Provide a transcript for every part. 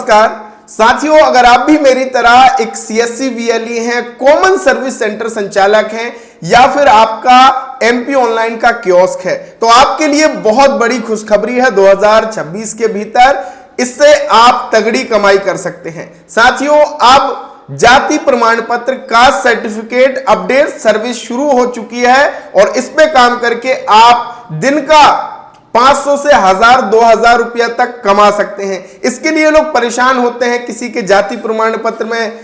नमस्कार साथियों, अगर आप भी मेरी तरह एक सीएससी वीएलई हैं, कॉमन सर्विस सेंटर संचालक हैं या फिर आपका एमपी ऑनलाइन का कियोस्क है, तो आपके लिए बहुत बड़ी खुशखबरी है। 2026 के भीतर इससे आप तगड़ी कमाई कर सकते हैं। साथियों, अब जाति प्रमाण पत्र कास्ट सर्टिफिकेट अपडेट सर्विस शुरू हो चुकी है और इस पे काम करके आप दिन का 500 से 1000 2000 रुपया तक कमा सकते हैं। इसके लिए लोग परेशान होते हैं, किसी के जाति प्रमाण पत्र में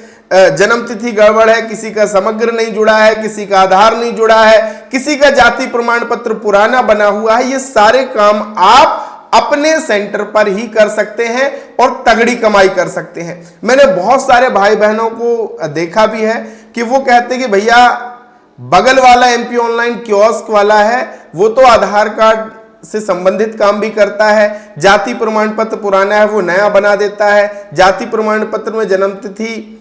जन्म तिथि गड़बड़ है, किसी का समग्र नहीं जुड़ा है, किसी का आधार नहीं जुड़ा है, किसी का जाति प्रमाण पत्र पुराना बना हुआ है। ये सारे काम आप अपने सेंटर पर ही कर सकते हैं और तगड़ी कमाई कर सकते हैं। मैंने बहुत सारे भाई बहनों को देखा भी है कि वो कहते हैं कि भैया बगल वाला एमपी ऑनलाइन कियोस्क वाला है, वो तो आधार कार्ड से संबंधित काम भी करता है, जाति प्रमाण पत्र पुराना है वो नया बना देता है, जाति प्रमाण पत्र में जन्म तिथि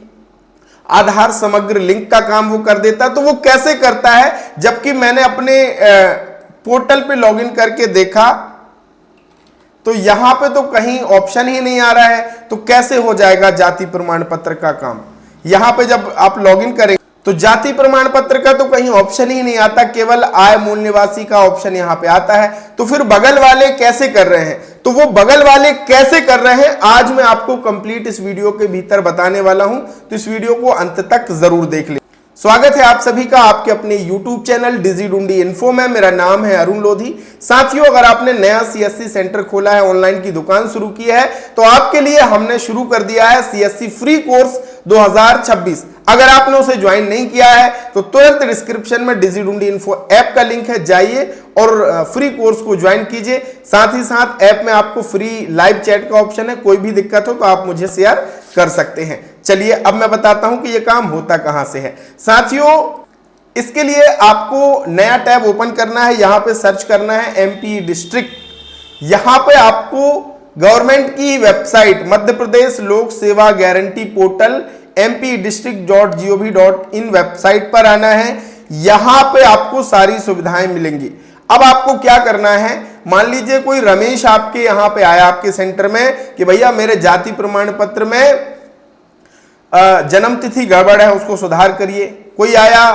आधार समग्र लिंक का काम वो कर देता है। तो वो कैसे करता है, जबकि मैंने अपने पोर्टल पे लॉगिन करके देखा तो यहां पे तो कहीं ऑप्शन ही नहीं आ रहा है। तो कैसे हो जाएगा जाति प्रमाण पत्र का काम? यहां पे जब आप लॉगिन करेंगे तो जाति प्रमाण पत्र का तो कहीं ऑप्शन ही नहीं आता, केवल आय मूल निवासी का ऑप्शन यहां पे आता है। तो फिर बगल वाले कैसे कर रहे हैं? तो वो बगल वाले कैसे कर रहे हैं आज मैं आपको कंप्लीट इस वीडियो के भीतर बताने वाला हूं, तो इस वीडियो को अंत तक जरूर देख लें। स्वागत है आप सभी का आपके अपने YouTube चैनल डिजिडुंडी इन्फो में। मेरा नाम है अरुण लोधी। साथियों, अगर आपने नया सीएससी सेंटर खोला है, ऑनलाइन की दुकान शुरू की है, तो आपके लिए हमने शुरू कर दिया है सीएससी फ्री कोर्स 2026। अगर आपने उसे ज्वाइन नहीं किया है तो तुरंत डिस्क्रिप्शन में डिजिडुंडी इन्फो ऐप का लिंक है, जाइए और फ्री कोर्स को ज्वाइन कीजिए। साथ ही साथ ऐप में आपको फ्री लाइव चैट का ऑप्शन है, कोई भी दिक्कत हो तो आप मुझे शेयर कर सकते हैं। चलिए अब मैं बताता हूं कि यह काम होता कहां से है। साथियों, इसके लिए आपको नया टैब ओपन करना है, यहां पे सर्च करना है एमपी डिस्ट्रिक्ट। यहां पे आपको गवर्नमेंट की वेबसाइट मध्य प्रदेश लोक सेवा गारंटी पोर्टल mpdistrict.gov.in वेबसाइट पर आना है। यहां पे आपको सारी सुविधाएं मिलेंगी। अब आपको क्या करना है, मान लीजिए कोई रमेश आपके यहां पे आया आपके सेंटर में कि भैया मेरे जाति प्रमाण पत्र में जन्म तिथि गड़बड़ है, उसको सुधार करिए। कोई आया,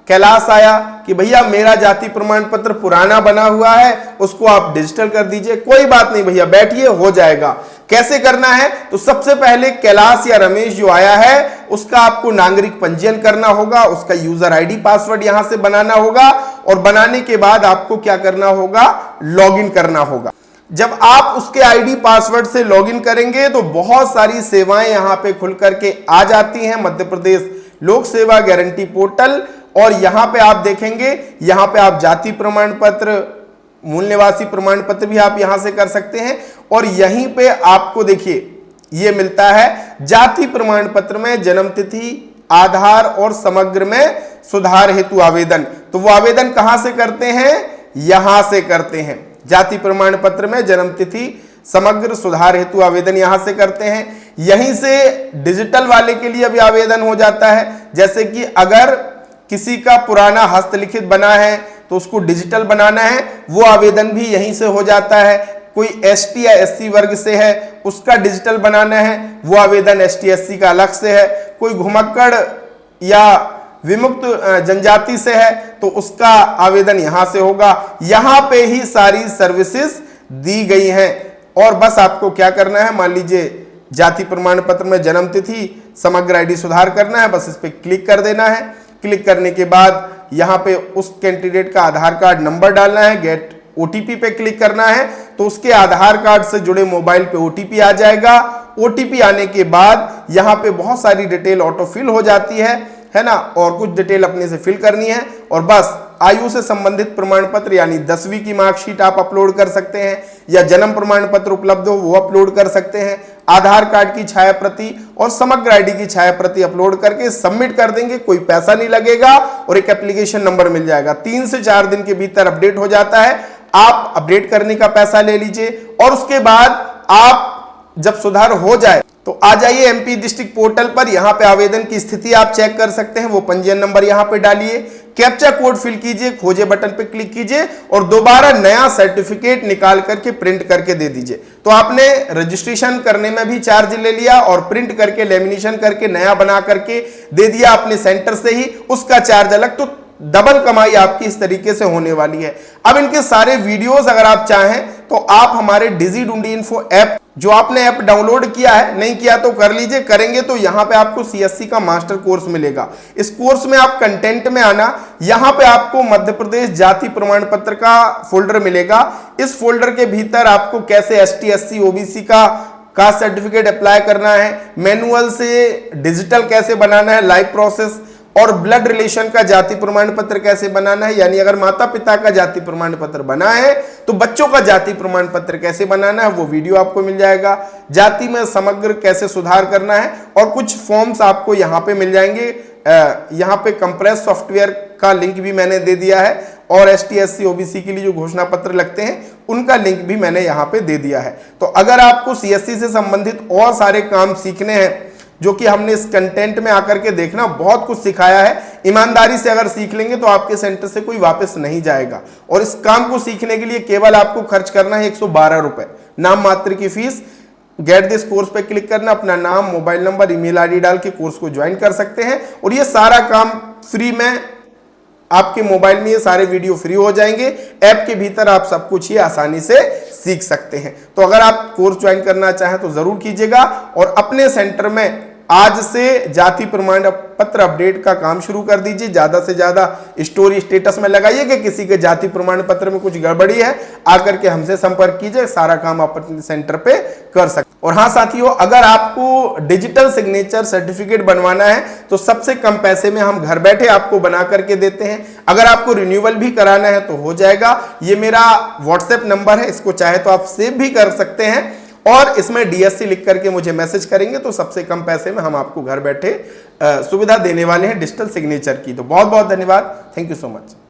कैलाश आया कि भैया मेरा जाति प्रमाण पत्र पुराना बना हुआ है, उसको आप डिजिटल कर दीजिए। कोई बात नहीं भैया, बैठिए, हो जाएगा। कैसे करना है? तो सबसे पहले कैलाश या रमेश जो आया है उसका आपको नागरिक पंजीयन करना होगा, उसका यूजर आईडी पासवर्ड यहां से बनाना होगा और बनाने के बाद आपको क्या करना होगा, लॉगिन करना होगा। जब आप उसके आईडी पासवर्ड से लॉगिन करेंगे तो बहुत सारी सेवाएं यहां पे खुल करके आ जाती हैं, मध्य प्रदेश लोक सेवा गारंटी पोर्टल। और यहां पे आप देखेंगे, यहां पे आप जाति प्रमाण पत्र, मूल निवासी प्रमाण पत्र भी आप यहां से कर सकते हैं। और यहीं पे आपको देखिए ये मिलता है जाति प्रमाण पत्र में जन्म तिथि, आधार और समग्र में सुधार हेतु आवेदन। तो वो आवेदन कहां से करते हैं? यहां से करते हैं। जाति प्रमाण पत्र में जन्म तिथि, समग्र सुधार हेतु आवेदन यहां से करते हैं। यहीं से डिजिटल वाले के लिए भी आवेदन हो जाता है। जैसे कि अगर किसी का पुराना हस्तलिखित बना है तो उसको डिजिटल बनाना है, वो आवेदन भी यहीं से हो जाता है। कोई एसटी या एससी वर्ग से है, उसका डिजिटल बनाना है, वो आवेदन एसटी एससी का अलग से है। कोई घुमक्कड़ या विमुक्त जनजाति से है तो उसका आवेदन यहां से होगा। यहां पे ही सारी सर्विसेज दी गई हैं और बस आपको क्या करना है, मान लीजिए जाति प्रमाण पत्र में जन्म तिथि, समग्र आईडी सुधार करना है, बस इस पे क्लिक कर देना है। क्लिक करने के बाद यहां पे उस कैंडिडेट का आधार कार्ड नंबर डालना है, गेट ओटीपी पे क्लिक करना है तो उसके आधार कार्ड से जुड़े मोबाइल पे ओटीपी आ जाएगा। ओटीपी आने के बाद यहां पे बहुत सारी डिटेल ऑटो फिल हो जाती है ना, और कुछ डिटेल अपने से फिल करनी है और बस आयु से संबंधित प्रमाण पत्र यानी 10वीं की मार्कशीट आप अपलोड कर सकते हैं या जन्म प्रमाण पत्र उपलब्ध हो वो अपलोड कर सकते हैं। आधार कार्ड की छाया प्रति और समग्र आईडी की छाया प्रति अपलोड करके सबमिट कर देंगे, कोई पैसा नहीं लगेगा और एक एप्लीकेशन नंबर मिल जाएगा। 3 से 4 दिन के भीतर अपडेट हो जाता है। आप अपडेट करने का पैसा ले लीजिए और उसके बाद आप जब सुधार हो जाए तो आ जाइए एमपी डिस्ट्रिक्ट पोर्टल पर। यहां पे आवेदन की स्थिति आप चेक कर सकते हैं, वो पंजीयन नंबर यहां पे डालिए, कैप्चा कोड फिल कीजिए, खोजे बटन पे क्लिक कीजिए और दोबारा नया सर्टिफिकेट निकाल करके प्रिंट करके दे दीजिए। तो आपने रजिस्ट्रेशन करने में भी चार्ज ले लिया और प्रिंट करके लेमिनेशन करके नया बना करके दे दिया अपने सेंटर से ही, उसका चार्ज अलग। तो डबल कमाई आपकी इस तरीके से होने वाली है। अब इनके सारे वीडियोस अगर आप चाहें तो आप हमारे डिजिढूंढी इन्फो ऐप, जो आपने ऐप डाउनलोड किया है, नहीं किया तो कर लीजिए, करेंगे तो यहां पे आपको सीएससी का मास्टर कोर्स मिलेगा। इस कोर्स में आप कंटेंट में आना, यहां पे आपको मध्य प्रदेश जाति प्रमाण पत्र का फोल्डर मिलेगा। इस फोल्डर के भीतर आपको कैसे एसटी एससी ओबीसी का कास्ट सर्टिफिकेट अप्लाई करना है, मैनुअल से डिजिटल कैसे बनाना है, लाइव प्रोसेस, और ब्लड रिलेशन का जाति प्रमाण पत्र कैसे बनाना है, यानी अगर माता पिता का जाति प्रमाण पत्र बना है तो बच्चों का जाति प्रमाण पत्र कैसे बनाना है, वो वीडियो आपको मिल जाएगा। जाति में समग्र कैसे सुधार करना है, और कुछ फॉर्म्स आपको यहाँ पे मिल जाएंगे। यहाँ पे कंप्रेस सॉफ्टवेयर का लिंक भी मैंने दे दिया है, और एसटी एससी ओबीसी के लिए जो घोषणा पत्र लगते हैं उनका लिंक भी मैंने यहाँ पे दे दिया है। तो अगर आपको सीएससी से संबंधित और सारे काम सीखने हैं, जो कि हमने इस कंटेंट में आकर के देखना, बहुत कुछ सिखाया है, ईमानदारी से अगर सीख लेंगे तो आपके सेंटर से कोई वापस नहीं जाएगा। और इस काम को सीखने के लिए केवल आपको खर्च करना है 112 रुपए, नाम मात्र की फीस। गेट दिस कोर्स पे क्लिक करना, अपना नाम, मोबाइल नंबर, ईमेल आईडी डाल के कोर्स को ज्वाइन कर सकते हैं, और ये सारा काम फ्री में आपके मोबाइल में, ये सारे वीडियो फ्री हो जाएंगे। ऐप के भीतर आप सब कुछ ही आसानी से सीख सकते हैं। तो अगर आप कोर्स ज्वाइन करना चाहें तो जरूर कीजिएगा, और अपने सेंटर में आज से जाति प्रमाण पत्र अपडेट का काम शुरू कर दीजिए। ज्यादा से ज्यादा स्टोरी स्टेटस में लगाइए कि किसी के जाति प्रमाण पत्र में कुछ गड़बड़ी है, आकर के हमसे संपर्क कीजिए, सारा काम आप अपने सेंटर पे कर सकते। और हाँ साथियों, अगर आपको डिजिटल सिग्नेचर सर्टिफिकेट बनवाना है तो सबसे कम पैसे में हम घर बैठे आपको बना करके देते हैं। अगर आपको रिन्यूअल भी कराना है तो हो जाएगा। ये मेरा व्हाट्सएप नंबर है, इसको चाहे तो आप सेव भी कर सकते हैं, और इसमें डीएससी लिख करके मुझे मैसेज करेंगे तो सबसे कम पैसे में हम आपको घर बैठे सुविधा देने वाले हैं डिजिटल सिग्नेचर की। तो बहुत बहुत धन्यवाद, थैंक यू सो मच।